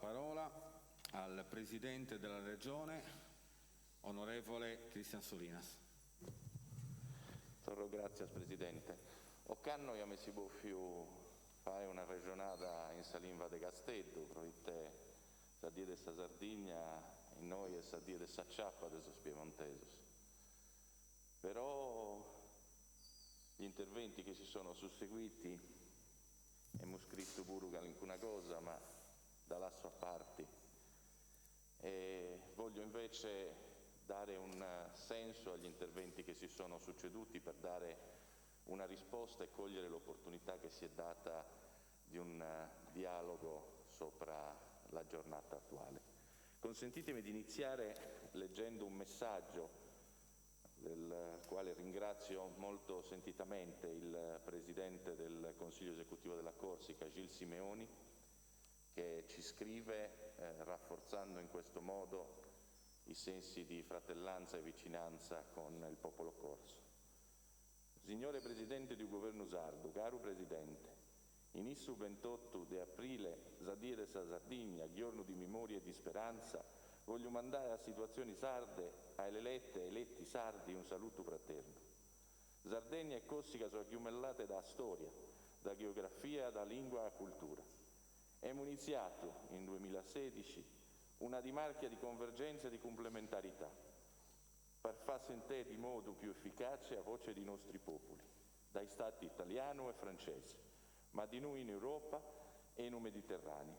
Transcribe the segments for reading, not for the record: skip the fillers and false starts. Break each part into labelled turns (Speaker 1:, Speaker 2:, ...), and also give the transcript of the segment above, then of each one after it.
Speaker 1: parola al Presidente della Regione, onorevole Cristian Solinas.
Speaker 2: Grazie Presidente. Occanno io mi si può più fare una regionata in Salinva de Casteddu, proitte sa die de sa Sardegna, in noi e sa die de sa Ciappa de sos Piemontesos. Però gli interventi che si sono susseguiti, abbiamo scritto pure alcuna cosa, ma da lasso a parti. E voglio invece dare un senso agli interventi che si sono succeduti per dare una risposta e cogliere l'opportunità che si è data di un dialogo sopra la giornata attuale. Consentitemi di iniziare leggendo un messaggio del quale ringrazio molto sentitamente il Presidente del Consiglio esecutivo della Corsica, Gilles Simeoni, che ci scrive rafforzando in questo modo i sensi di fratellanza e vicinanza con il popolo corso. Signore Presidente di Governo sardo, caro Presidente, in issu 28 di aprile, zadire sa Sardegna, giorno di memoria e di speranza, voglio mandare a situazioni sarde, alle elette e eletti sardi un saluto fraterno. Sardegna e Corsica sono chiumellate da storia, da geografia, da lingua e cultura. Abbiamo iniziato in 2016 una dimarchia di convergenza e di complementarità per far sentire di modo più efficace la voce dei nostri popoli, dai stati italiano e francese, ma di noi in Europa e in un Mediterraneo.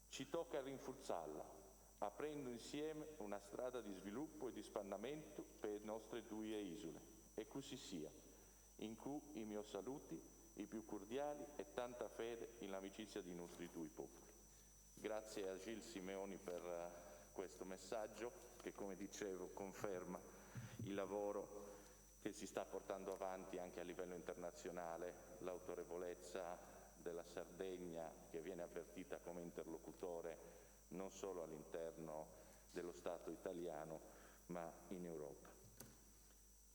Speaker 2: Ci tocca rinforzarla, aprendo insieme una strada di sviluppo e di spannamento per le nostre due isole. E così sia, in cui i miei saluti, i più cordiali e tanta fede in l'amicizia dei nostri due popoli. Grazie a Gilles Simeoni per questo messaggio che, come dicevo, conferma il lavoro che si sta portando avanti anche a livello internazionale, l'autorevolezza della Sardegna che viene avvertita come interlocutore non solo all'interno dello Stato italiano ma in Europa.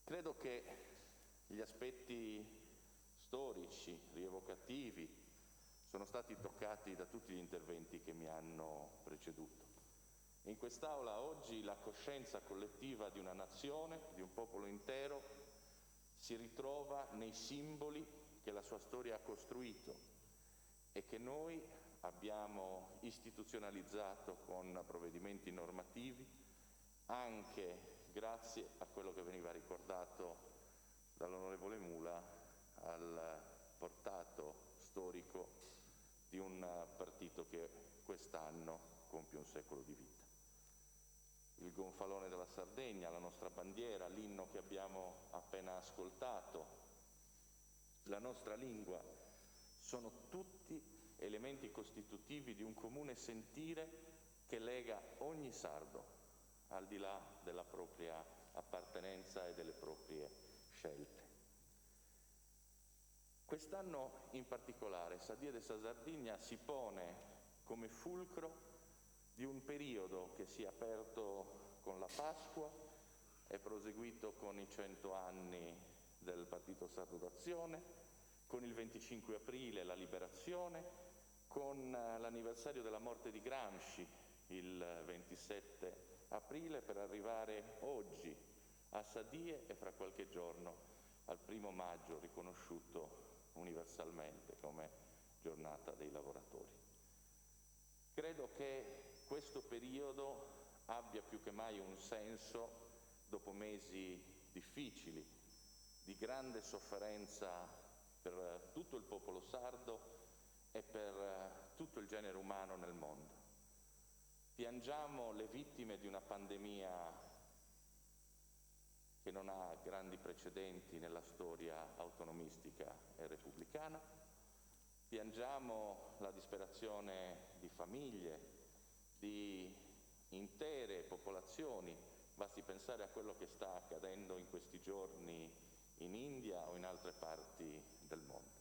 Speaker 2: Credo che gli aspetti storici, rievocativi, sono stati toccati da tutti gli interventi che mi hanno preceduto. In quest'Aula oggi la coscienza collettiva di una nazione, di un popolo intero, si ritrova nei simboli che la sua storia ha costruito e che noi abbiamo istituzionalizzato con provvedimenti normativi, anche grazie a quello che veniva ricordato dall'onorevole Mula, al portato storico di un partito che quest'anno compie un secolo di vita. Il gonfalone della Sardegna, la nostra bandiera, l'inno che abbiamo appena ascoltato, la nostra lingua, sono tutti elementi costitutivi di un comune sentire che lega ogni sardo, al di là della propria appartenenza e delle proprie scelte. Quest'anno in particolare Sadia de sa Sardegna si pone come fulcro di un periodo che si è aperto con la Pasqua, è proseguito con i 100 anni del Partito Sardo d'Azione, con il 25 aprile la liberazione, con l'anniversario della morte di Gramsci il 27 aprile per arrivare oggi a Sadie e fra qualche giorno al 1° maggio riconosciuto universalmente come giornata dei lavoratori. Credo che questo periodo abbia più che mai un senso dopo mesi difficili, di grande sofferenza per tutto il popolo sardo e per tutto il genere umano nel mondo. Piangiamo le vittime di una pandemia che non ha grandi precedenti nella storia autonomistica e repubblicana. Piangiamo la disperazione di famiglie, di intere popolazioni. Basti pensare a quello che sta accadendo in questi giorni in India o in altre parti del mondo.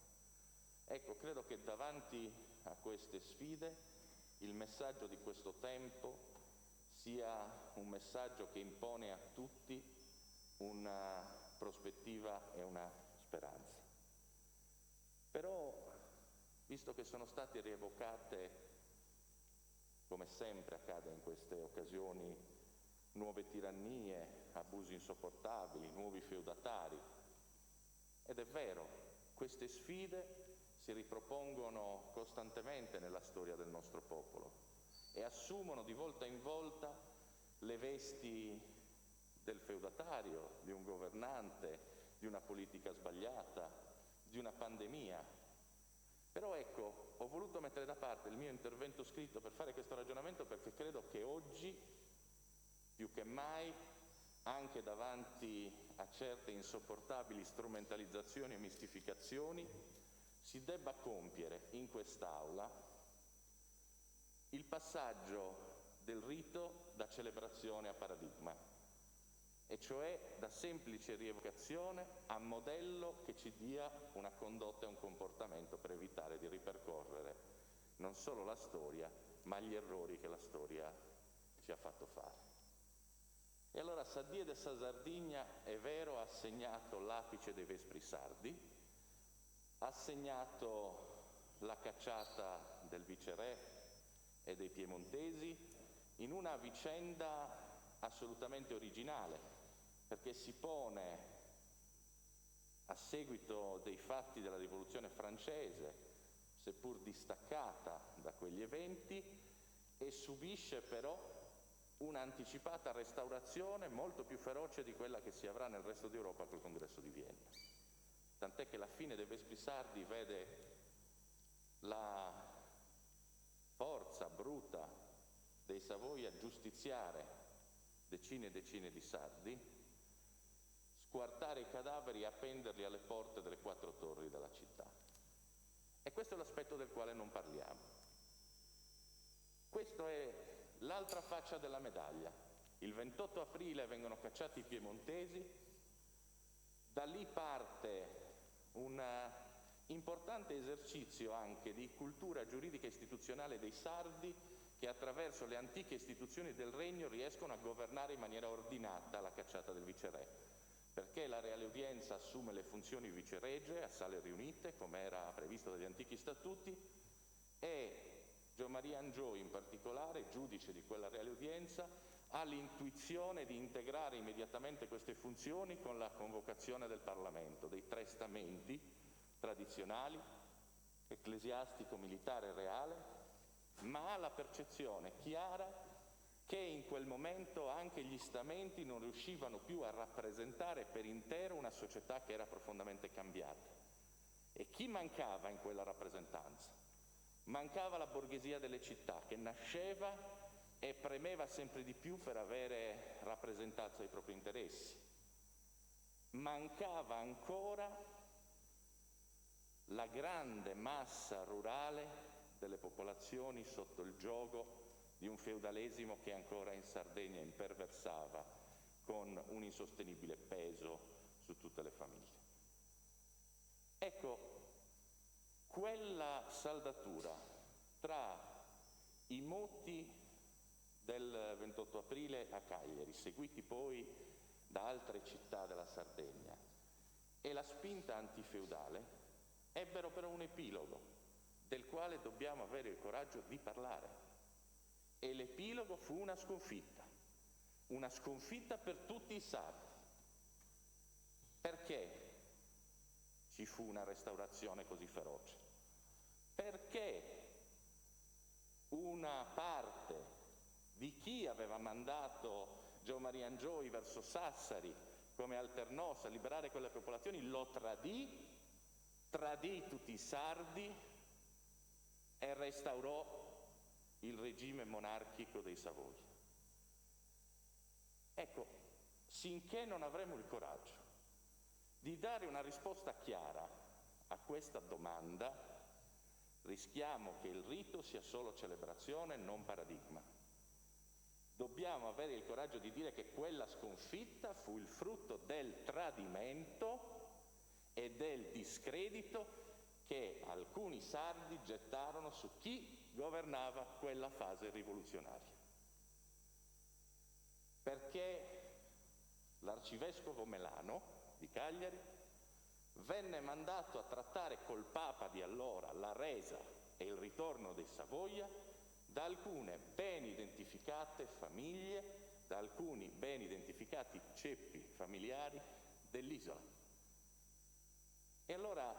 Speaker 2: Ecco, credo che davanti a queste sfide il messaggio di questo tempo sia un messaggio che impone a tutti una prospettiva e una speranza. Però, visto che sono state rievocate come sempre accade in queste occasioni, nuove tirannie, abusi insopportabili, nuovi feudatari. Ed è vero, queste sfide si ripropongono costantemente nella storia del nostro popolo e assumono di volta in volta le vesti del feudatario, di un governante, di una politica sbagliata, di una pandemia. Però ecco, ho voluto mettere da parte il mio intervento scritto per fare questo ragionamento, perché credo che oggi, più che mai, anche davanti a certe insopportabili strumentalizzazioni e mistificazioni, si debba compiere in quest'Aula il passaggio del rito da celebrazione a paradigma, e cioè da semplice rievocazione a modello che ci dia una condotta e un comportamento per evitare di ripercorrere non solo la storia, ma gli errori che la storia ci ha fatto fare. E allora Sadie de sa Sardegna, è vero, ha segnato l'apice dei Vespri sardi, ha segnato la cacciata del viceré e dei piemontesi in una vicenda assolutamente originale, perché si pone a seguito dei fatti della Rivoluzione francese, seppur distaccata da quegli eventi, e subisce però un'anticipata restaurazione molto più feroce di quella che si avrà nel resto d'Europa col Congresso di Vienna. Tant'è che la fine dei Vespri sardi vede la forza bruta dei Savoia giustiziare decine e decine di sardi, squartare i cadaveri e appenderli alle porte delle 4 torri della città. E questo è l'aspetto del quale non parliamo. Questa è l'altra faccia della medaglia. Il 28 aprile vengono cacciati i piemontesi, da lì parte un importante esercizio anche di cultura giuridica e istituzionale dei sardi, che attraverso le antiche istituzioni del regno riescono a governare in maniera ordinata la cacciata del viceré, perché la Reale Udienza assume le funzioni viceregie a sale riunite, come era previsto dagli antichi statuti, e Gianmaria Angiò in particolare, giudice di quella Reale Udienza, ha l'intuizione di integrare immediatamente queste funzioni con la convocazione del Parlamento, dei 3 stamenti tradizionali, ecclesiastico, militare e reale, ma ha la percezione chiara che in quel momento anche gli stamenti non riuscivano più a rappresentare per intero una società che era profondamente cambiata. E chi mancava in quella rappresentanza? Mancava la borghesia delle città, che nasceva e premeva sempre di più per avere rappresentanza ai propri interessi. Mancava ancora la grande massa rurale delle popolazioni sotto il giogo di un feudalesimo che ancora in Sardegna imperversava con un insostenibile peso su tutte le famiglie. Ecco, quella saldatura tra i moti del 28 aprile a Cagliari, seguiti poi da altre città della Sardegna, e la spinta antifeudale ebbero però un epilogo del quale dobbiamo avere il coraggio di parlare. E l'epilogo fu una sconfitta per tutti i sardi. Perché ci fu una restaurazione così feroce? Perché una parte di chi aveva mandato Gianmaria Angiò verso Sassari come Alternos a liberare quelle popolazioni lo tradì tutti i sardi e restaurò il regime monarchico dei Savoia. Ecco, sinché non avremo il coraggio di dare una risposta chiara a questa domanda, rischiamo che il rito sia solo celebrazione, non paradigma. Dobbiamo avere il coraggio di dire che quella sconfitta fu il frutto del tradimento e del discredito che alcuni sardi gettarono su chi governava quella fase rivoluzionaria. Perché l'arcivescovo Melano di Cagliari venne mandato a trattare col Papa di allora la resa e il ritorno dei Savoia da alcune ben identificate famiglie, da alcuni ben identificati ceppi familiari dell'isola. E allora,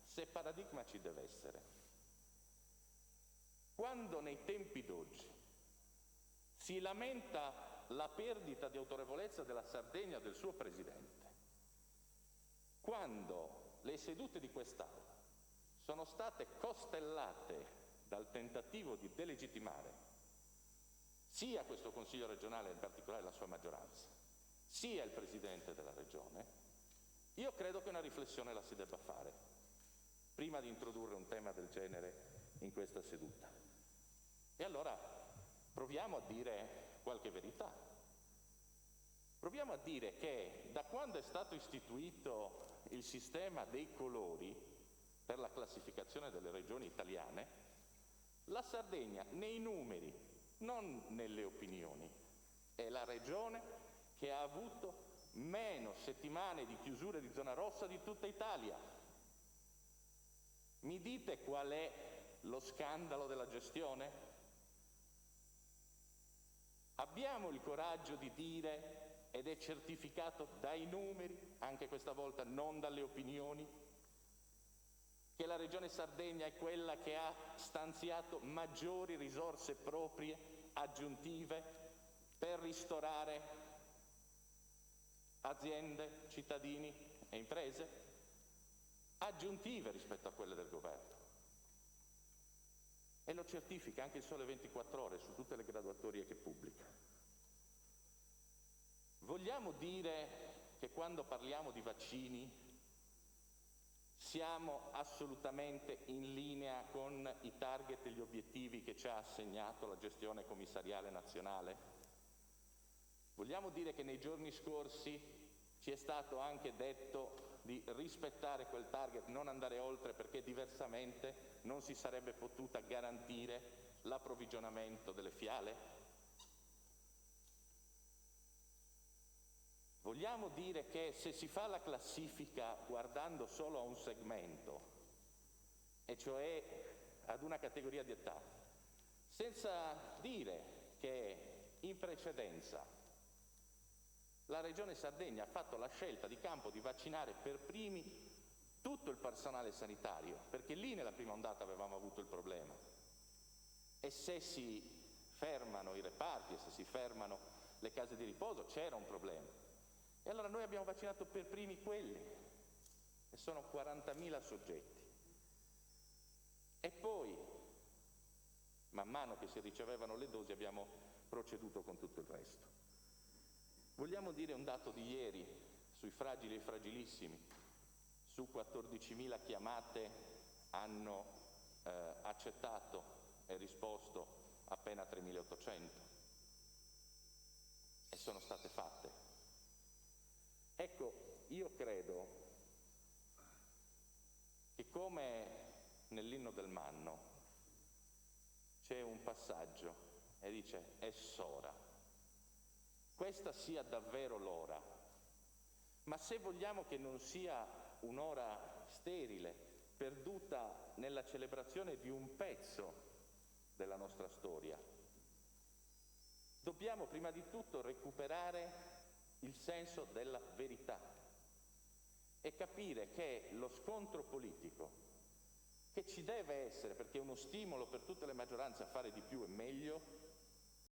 Speaker 2: se paradigma ci deve essere, quando nei tempi d'oggi si lamenta la perdita di autorevolezza della Sardegna e del suo presidente, quando le sedute di quest'Aula sono state costellate dal tentativo di delegittimare sia questo Consiglio regionale, in particolare la sua maggioranza, sia il Presidente della Regione, io credo che una riflessione la si debba fare prima di introdurre un tema del genere in questa seduta. E allora proviamo a dire qualche verità. Proviamo a dire che da quando è stato istituito il sistema dei colori per la classificazione delle regioni italiane, la Sardegna nei numeri, non nelle opinioni, è la regione che ha avuto meno settimane di chiusure di zona rossa di tutta Italia. Mi dite qual è lo scandalo della gestione? Abbiamo il coraggio di dire, ed è certificato dai numeri, anche questa volta non dalle opinioni, che la Regione Sardegna è quella che ha stanziato maggiori risorse proprie aggiuntive per ristorare aziende, cittadini e imprese, aggiuntive rispetto a quelle del governo. E lo certifica anche il Sole 24 Ore su tutte le graduatorie che pubblica. Vogliamo dire che quando parliamo di vaccini siamo assolutamente in linea con i target e gli obiettivi che ci ha assegnato la gestione commissariale nazionale? Vogliamo dire che nei giorni scorsi ci è stato anche detto di rispettare quel target, non andare oltre, perché diversamente non si sarebbe potuta garantire l'approvvigionamento delle fiale? Vogliamo dire che se si fa la classifica guardando solo a un segmento, e cioè ad una categoria di età, senza dire che in precedenza la Regione Sardegna ha fatto la scelta di campo di vaccinare per primi tutto il personale sanitario, perché lì nella prima ondata avevamo avuto il problema, e se si fermano i reparti e se si fermano le case di riposo c'era un problema. E allora noi abbiamo vaccinato per primi quelli, e sono 40.000 soggetti. E poi, man mano che si ricevevano le dosi, abbiamo proceduto con tutto il resto. Vogliamo dire un dato di ieri sui fragili e fragilissimi? Su 14.000 chiamate hanno accettato e risposto appena 3.800, e sono state fatte. Ecco, io credo che come nell'inno del Manno c'è un passaggio e dice è s'ora, questa sia davvero l'ora, ma se vogliamo che non sia un'ora sterile, perduta nella celebrazione di un pezzo della nostra storia, dobbiamo prima di tutto recuperare il senso della verità e capire che lo scontro politico, che ci deve essere perché è uno stimolo per tutte le maggioranze a fare di più e meglio,